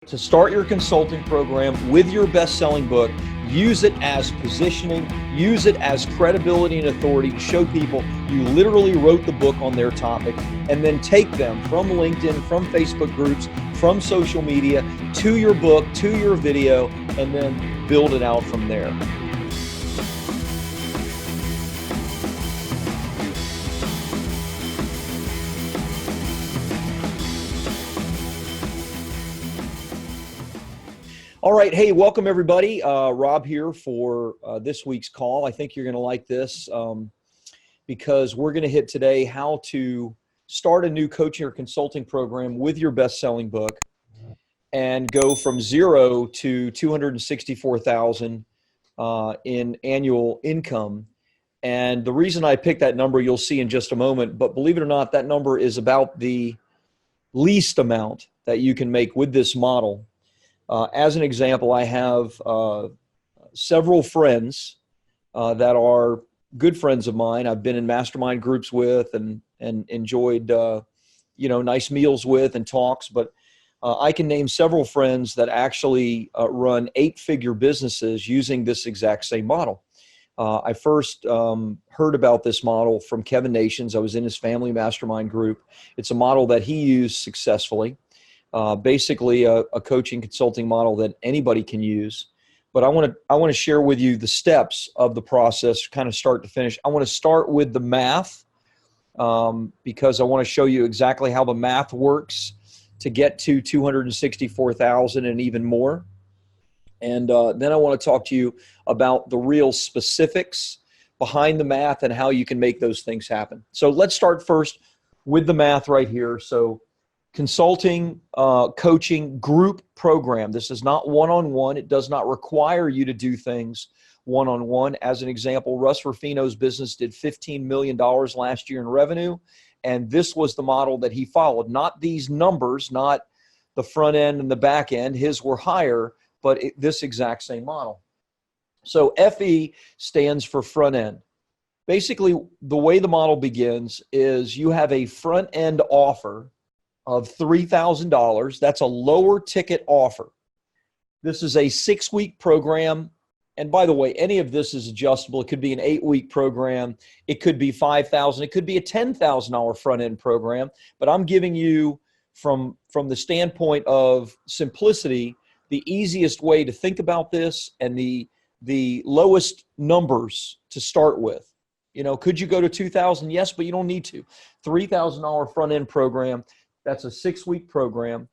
to start your consulting program with your best-selling book. Use it as positioning, use it as credibility and authority to show people you literally wrote the book on their topic, and then take them from LinkedIn, from Facebook groups, from social media, to your book, to your video, and then build it out from there. All right. Hey, welcome everybody. Rob here for this week's call. I think you're going to like this because we're going to hit today how to start a new coaching or consulting program with your best-selling book and go from 0 to 264,000 in annual income. And the reason I picked that number, you'll see in just a moment, but believe it or not, that number is about the least amount that you can make with this model. As an example, I have several friends that are good friends of mine. I've been in mastermind groups with and enjoyed nice meals with and talks. But I can name several friends that actually run 8-figure businesses using this exact same model. I first heard about this model from Kevin Nations. I was in his family mastermind group. It's a model that he used successfully. Basically a coaching consulting model that anybody can use. But I want to share with you the steps of the process, kind of start to finish. I want to start with the math because I want to show you exactly how the math works to get to 264,000 and even more. And then I want to talk to you about the real specifics behind the math and how you can make those things happen. So let's start first with the math right here. So consulting, coaching, group program. This is not one-on-one. It does not require you to do things one-on-one. As an example, Russ Rufino's business did $15 million last year in revenue, and this was the model that he followed. Not these numbers, not the front end and the back end. His were higher, but this exact same model. So FE stands for front end. Basically, the way the model begins is you have a front end offer of $3,000. That's a lower ticket offer. This is a 6-week program. And by the way, any of this is adjustable. It could be an 8-week program. It could be $5,000. It could be a $10,000 front end program. But I'm giving you from the standpoint of simplicity, the easiest way to think about this and the lowest numbers to start with. You know, could you go to $2,000? Yes, but you don't need to. $3,000 front end program. That's a 6-week program.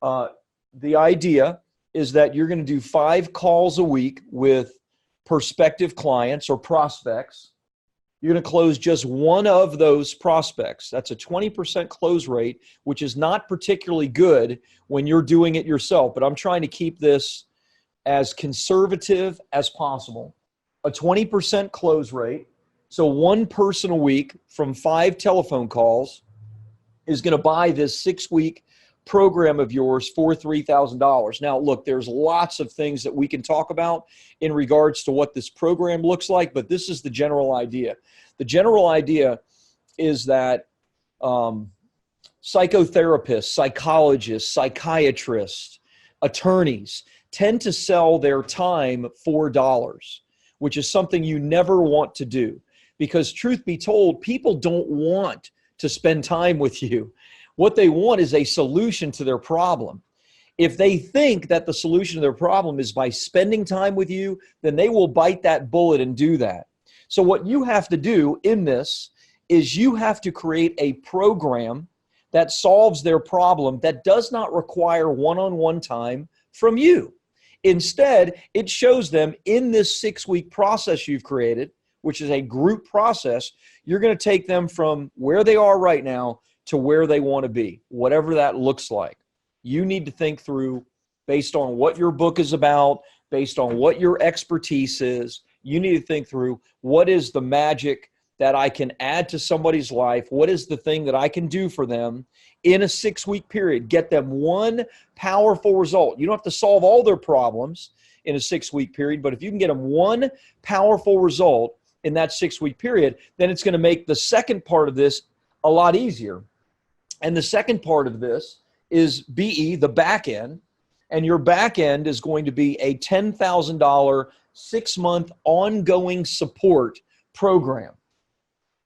The idea is that you're going to do 5 calls a week with prospective clients or prospects. You're going to close just one of those prospects. That's a 20% close rate, which is not particularly good when you're doing it yourself, but I'm trying to keep this as conservative as possible. A 20% close rate, so one person a week from 5 telephone calls is going to buy this 6-week program of yours for $3,000. Now, look, there's lots of things that we can talk about in regards to what this program looks like, but this is the general idea. The general idea is that psychotherapists, psychologists, psychiatrists, attorneys tend to sell their time for dollars, which is something you never want to do. Because truth be told, people don't want to spend time with you. What they want is a solution to their problem. If they think that the solution to their problem is by spending time with you, then they will bite that bullet and do that. So what you have to do in this is you have to create a program that solves their problem that does not require one-on-one time from you. Instead, it shows them in this 6-week process you've created, which is a group process, you're going to take them from where they are right now to where they want to be, whatever that looks like. You need to think through, based on what your book is about, based on what your expertise is, you need to think through what is the magic that I can add to somebody's life, what is the thing that I can do for them in a 6-week period, get them one powerful result. You don't have to solve all their problems in a 6-week period, but if you can get them one powerful result in that 6-week period, then it's going to make the second part of this a lot easier. And the second part of this is BE, the back end. And your back end is going to be a $10,000 6-month ongoing support program.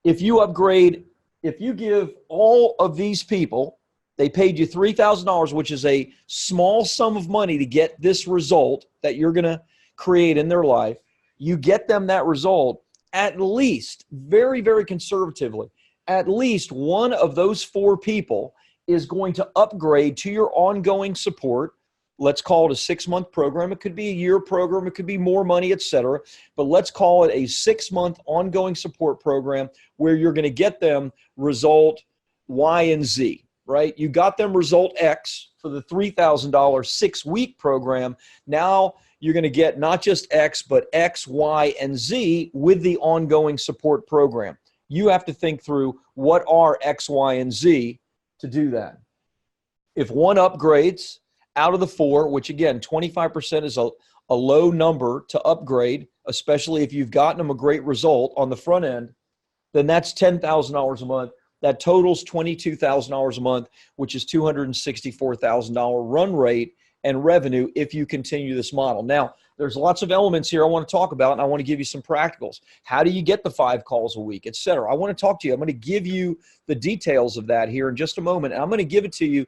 If you upgrade, if you give all of these people, they paid you $3,000, which is a small sum of money to get this result that you're going to create in their life. You get them that result, at least, very, very conservatively, at least one of those 4 people is going to upgrade to your ongoing support. Let's call it a 6-month program. It could be a year program. It could be more money, etc. But let's call it a 6-month ongoing support program where you're going to get them result Y and Z, right? You got them result X for the $3,000 6-week program. Now you're going to get not just X, but X, Y, and Z with the ongoing support program. You have to think through what are X, Y, and Z to do that. If one upgrades out of the 4, which again, 25% is a low number to upgrade, especially if you've gotten them a great result on the front end, then that's $10,000 a month. That totals $22,000 a month, which is $264,000 run rate and revenue if you continue this model. Now, there's lots of elements here I want to talk about, and I want to give you some practicals. How do you get the 5 calls a week, etc.? I want to talk to you. I'm going to give you the details of that here in just a moment, and I'm going to give it to you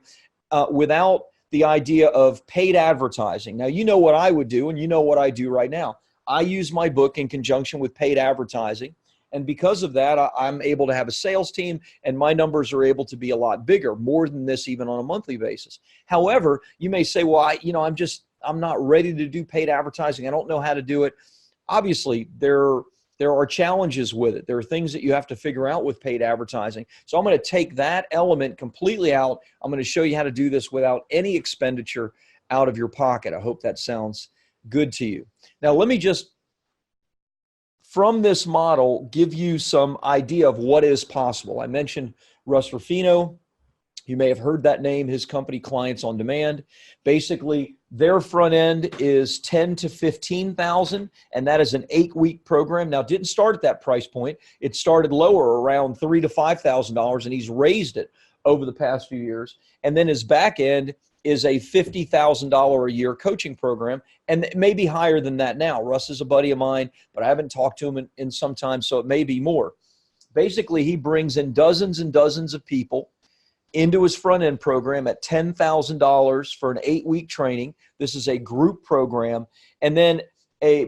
without the idea of paid advertising. Now, you know what I would do, and you know what I do right now. I use my book in conjunction with paid advertising. And because of that, I'm able to have a sales team, and my numbers are able to be a lot bigger, more than this even on a monthly basis. However, you may say, well, I'm not ready to do paid advertising. I don't know how to do it. Obviously, there are challenges with it. There are things that you have to figure out with paid advertising. So I'm going to take that element completely out. I'm going to show you how to do this without any expenditure out of your pocket. I hope that sounds good to you. Now, let me just, from this model, give you some idea of what is possible. I mentioned Russ Ruffino. You may have heard that name, his company, Clients on Demand. Basically, their front end is $10,000 to $15,000, and that is an 8-week program. Now, it didn't start at that price point. It started lower, around $3,000 to $5,000, and he's raised it over the past few years. And then his back end is a $50,000 a year coaching program, and it may be higher than that now. Russ is a buddy of mine, but I haven't talked to him in some time, so it may be more. Basically, he brings in dozens and dozens of people into his front-end program at $10,000 for an 8-week training. This is a group program. And then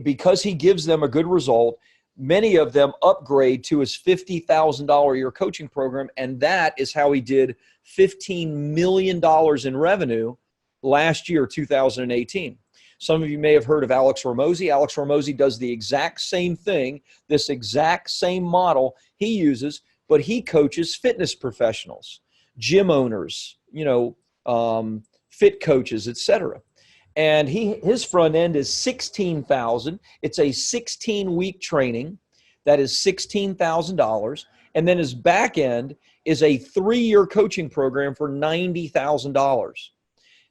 because he gives them a good result, many of them upgrade to his $50,000 a year coaching program, and that is how he did $15 million in revenue last year, 2018. Some of you may have heard of Alex Hormozi. Alex Hormozi does the exact same thing, this exact same model he uses, but he coaches fitness professionals, gym owners, fit coaches, etc. And his front end is $16,000. It's a 16-week training that is $16,000, and then his back end is a 3-year coaching program for $90,000.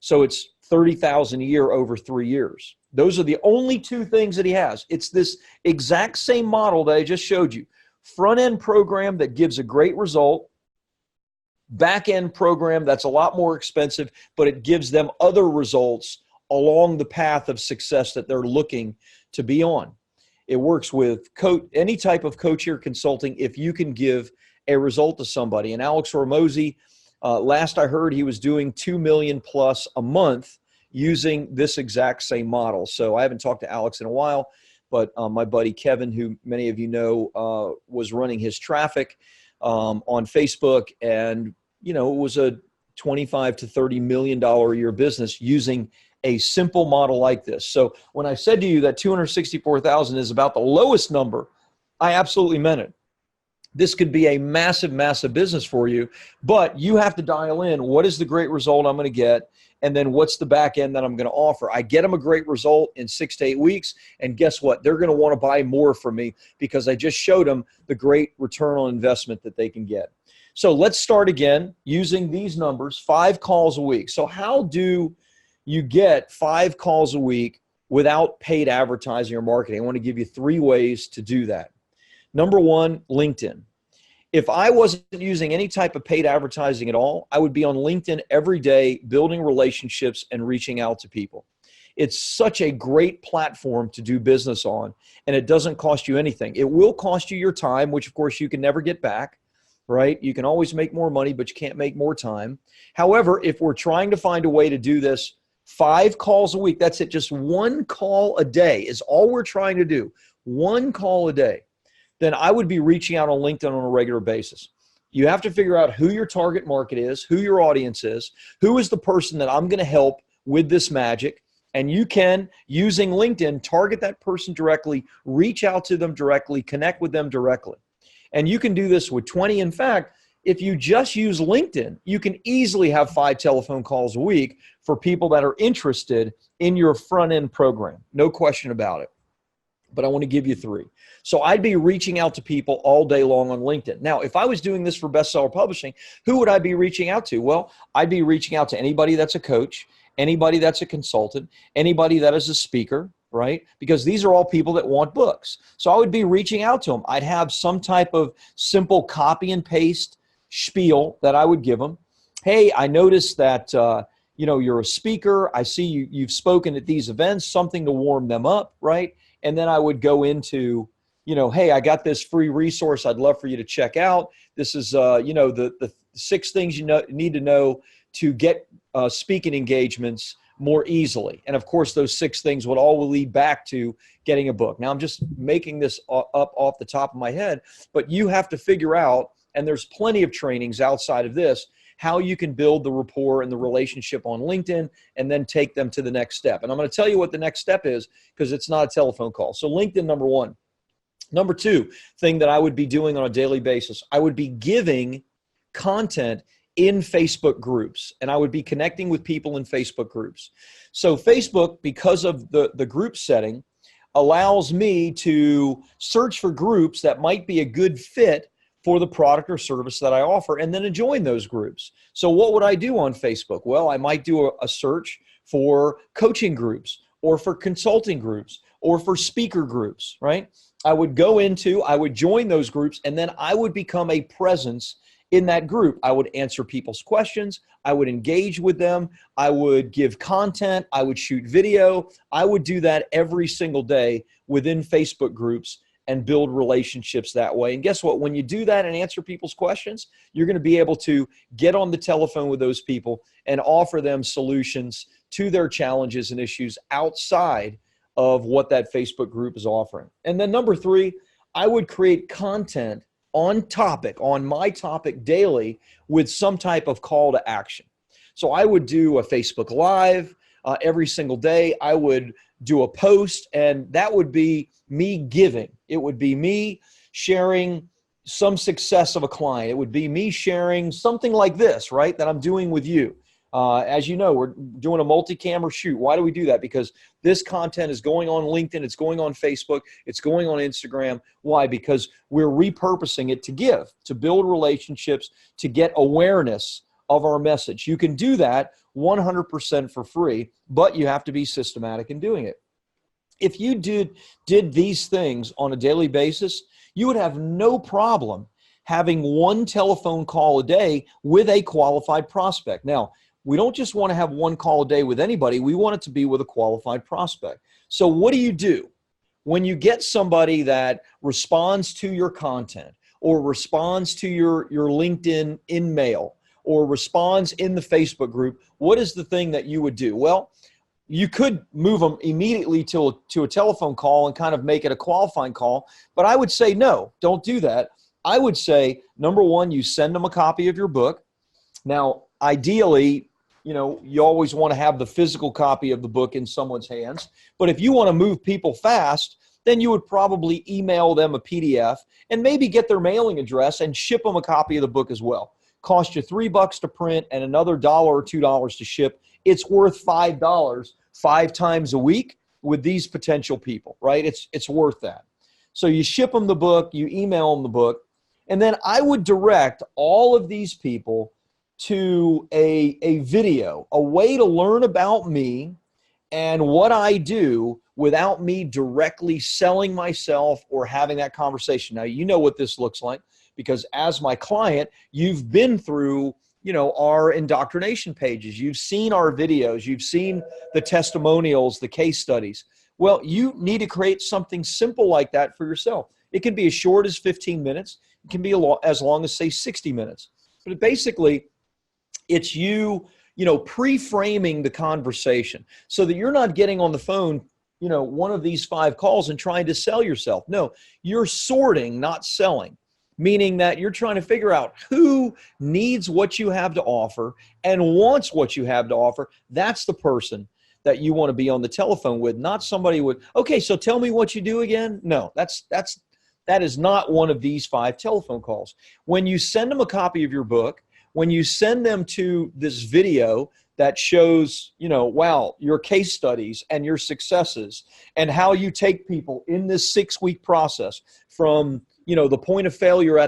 So it's $30,000 a year over 3 years. Those are the only 2 things that he has. It's this exact same model that I just showed you. Front end program that gives a great result. Back-end program that's a lot more expensive, but it gives them other results along the path of success that they're looking to be on. It works with any type of coaching or consulting if you can give a result to somebody. And Alex Hormozi, last I heard, he was doing $2 million plus a month using this exact same model. So I haven't talked to Alex in a while, but my buddy Kevin, who many of you know, was running his traffic on Facebook, and it was a $25 to $30 million a year business using a simple model like this. So when I said to you that 264,000 is about the lowest number, I absolutely meant it. This could be a massive, massive business for you, but you have to dial in what is the great result I'm going to get, and then what's the back end that I'm going to offer. I get them a great result in 6 to 8 weeks, and guess what? They're going to want to buy more from me because I just showed them the great return on investment that they can get. So let's start again using these numbers, 5 calls a week. So how do you get 5 calls a week without paid advertising or marketing? I want to give you 3 ways to do that. Number 1, LinkedIn. If I wasn't using any type of paid advertising at all, I would be on LinkedIn every day, building relationships and reaching out to people. It's such a great platform to do business on, and it doesn't cost you anything. It will cost you your time, which of course you can never get back, right? You can always make more money, but you can't make more time. However, if we're trying to find a way to do this 5 calls a week, that's it, just 1 call a day is all we're trying to do, 1 call a day, then I would be reaching out on LinkedIn on a regular basis. You have to figure out who your target market is, who your audience is, who is the person that I'm going to help with this magic. And you can, using LinkedIn, target that person directly, reach out to them directly, connect with them directly. And you can do this with 20. In fact, if you just use LinkedIn, you can easily have 5 telephone calls a week for people that are interested in your front-end program. No question about it. But I want to give you 3. So I'd be reaching out to people all day long on LinkedIn. Now, if I was doing this for bestseller publishing, who would I be reaching out to? Well, I'd be reaching out to anybody that's a coach, anybody that's a consultant, anybody that is a speaker, right? Because these are all people that want books. So I would be reaching out to them. I'd have some type of simple copy and paste spiel that I would give them. Hey, I noticed that you're a speaker. I see you've spoken at these events, something to warm them up, right? And then I would go into, hey, I got this free resource I'd love for you to check out. This is, the 6 things you need to know to get speaking engagements more easily. And of course, those 6 things would all lead back to getting a book. Now, I'm just making this up off the top of my head, but you have to figure out, and there's plenty of trainings outside of this, how you can build the rapport and the relationship on LinkedIn and then take them to the next step. And I'm going to tell you what the next step is, because it's not a telephone call. So LinkedIn, number 1. Number 2 thing that I would be doing on a daily basis, I would be giving content in Facebook groups, and I would be connecting with people in Facebook groups. So Facebook, because of the group setting, allows me to search for groups that might be a good fit for the product or service that I offer, and then to join those groups. So what would I do on Facebook? Well, I might do a search for coaching groups, or for consulting groups, or for speaker groups, right? I would join those groups, and then I would become a presence in that group. I would answer people's questions. I would engage with them. I would give content. I would shoot video. I would do that every single day within Facebook groups and build relationships that way. And guess what? When you do that and answer people's questions, you're going to be able to get on the telephone with those people and offer them solutions to their challenges and issues outside of what that Facebook group is offering. And then number 3, I would create content on my topic daily with some type of call to action. So I would do a Facebook Live every single day. I would do a post, and that would be me giving. It would be me sharing some success of a client. It would be me sharing something like this, right, that I'm doing with you. As you know, we're doing a multi-camera shoot. Why do we do that? Because this content is going on LinkedIn, it's going on Facebook, it's going on Instagram. Why? Because we're repurposing it to build relationships, to get awareness of our message. You can do that 100% for free, but you have to be systematic in doing it. If you did these things on a daily basis, you would have no problem having 1 telephone call a day with a qualified prospect. Now, we don't just want to have 1 call a day with anybody. We want it to be with a qualified prospect. So what do you do when you get somebody that responds to your content, or responds to your LinkedIn in mail, or responds in the Facebook group? What is the thing that you would do? Well, you could move them immediately to a telephone call and kind of make it a qualifying call. But I would say, no, don't do that. I would say, number 1, you send them a copy of your book. Now, ideally, you always want to have the physical copy of the book in someone's hands. But if you want to move people fast, then you would probably email them a PDF and maybe get their mailing address and ship them a copy of the book as well. Cost you $3 to print and another $1 or $2 to ship. It's worth $5 5 times a week with these potential people, right? It's worth that. So you ship them the book, you email them the book, and then I would direct all of these people to a video, a way to learn about me and what I do without me directly selling myself or having that conversation. Now, you know what this looks like, because as my client, you've been through, our indoctrination pages. You've seen our videos. You've seen the testimonials, the case studies. Well, you need to create something simple like that for yourself. It can be as short as 15 minutes. It can be as long as, say, 60 minutes. But basically, it's pre-framing the conversation so that you're not getting on the phone, one of these 5 calls and trying to sell yourself. No, you're sorting, not selling, meaning that you're trying to figure out who needs what you have to offer and wants what you have to offer. That's the person that you want to be on the telephone with, not somebody with, okay, so tell me what you do again. No, that is not one of these 5 telephone calls. When you send them a copy of your book, when you send them to this video that shows, wow, your case studies and your successes and how you take people in this 6-week process from, the point of failure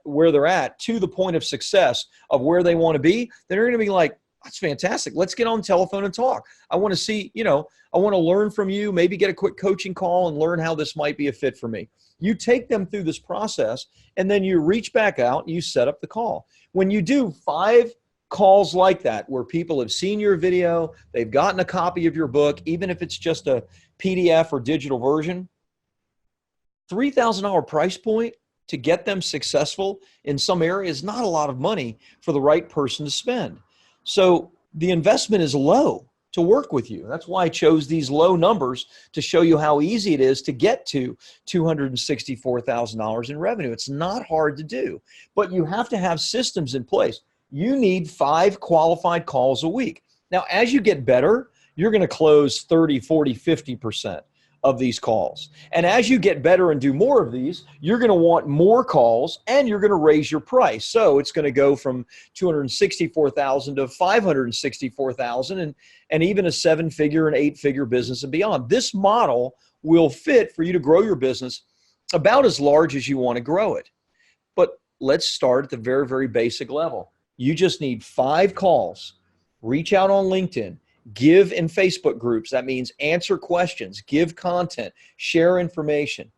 where they're at to the point of success of where they want to be, then they're going to be like, that's fantastic. Let's get on the telephone and talk. I want to see, I want to learn from you, maybe get a quick coaching call and learn how this might be a fit for me. You take them through this process and then you reach back out and you set up the call. When you do 5 calls like that, where people have seen your video, they've gotten a copy of your book, even if it's just a PDF or digital version, $3,000 price point to get them successful in some area is not a lot of money for the right person to spend. So the investment is low to work with you. That's why I chose these low numbers to show you how easy it is to get to $264,000 in revenue. It's not hard to do, but you have to have systems in place. You need 5 qualified calls a week. Now, as you get better, you're going to close 30, 40, 50% of these calls. And as you get better and do more of these, you're going to want more calls and you're going to raise your price. So it's going to go from $264,000 to $564,000 and even a 7-figure and 8-figure business and beyond. This model will fit for you to grow your business about as large as you want to grow it. But let's start at the very, very basic level. You just need 5 calls. Reach out on LinkedIn. Give in Facebook groups. That means answer questions, give content, share information,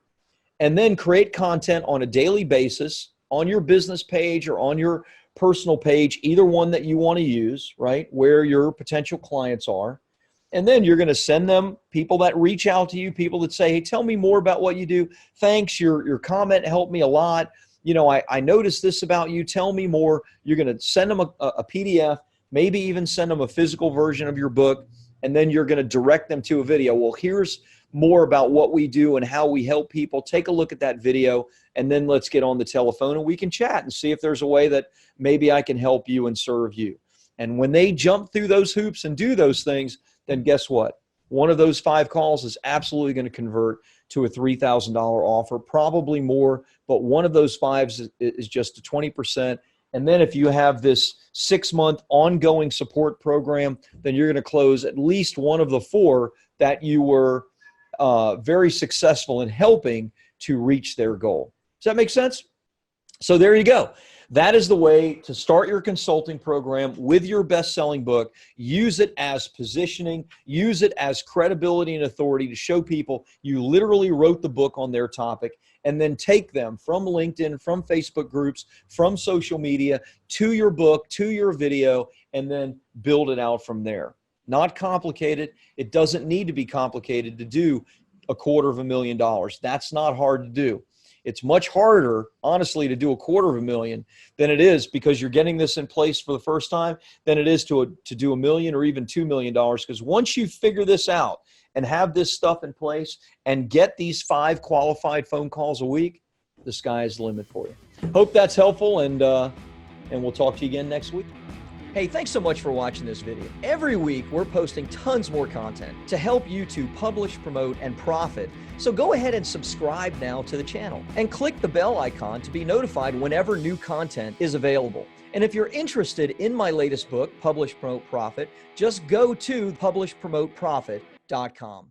and then create content on a daily basis on your business page or on your personal page, either one that you want to use, right, where your potential clients are. And then you're going to send them people that reach out to you, people that say, hey, tell me more about what you do. Thanks, your comment helped me a lot. I noticed this about you. Tell me more. You're going to send them a PDF. Maybe even send them a physical version of your book, and then you're going to direct them to a video. Well, here's more about what we do and how we help people. Take a look at that video, and then let's get on the telephone and we can chat and see if there's a way that maybe I can help you and serve you. And when they jump through those hoops and do those things, then guess what? One of those 5 calls is absolutely going to convert to a $3,000 offer, probably more, but one of those 5s is just a 20%. And then if you have this 6-month ongoing support program, then you're going to close at least one of the 4 that you were very successful in helping to reach their goal. Does that make sense? So there you go. That is the way to start your consulting program with your best-selling book. Use it as positioning. Use it as credibility and authority to show people you literally wrote the book on their topic, and then take them from LinkedIn, from Facebook groups, from social media to your book, to your video, and then build it out from there. Not complicated. It doesn't need to be complicated to do $250,000. That's not hard to do. It's much harder, honestly, to do $250,000 than it is, because you're getting this in place for the first time, than it is to do $1 million or even $2 million. Because once you figure this out and have this stuff in place and get these 5 qualified phone calls a week, the sky is the limit for you. Hope that's helpful, and we'll talk to you again next week. Hey, thanks so much for watching this video. Every week, we're posting tons more content to help you to publish, promote, and profit. So go ahead and subscribe now to the channel and click the bell icon to be notified whenever new content is available. And if you're interested in my latest book, Publish, Promote, Profit, just go to publishpromoteprofit.com.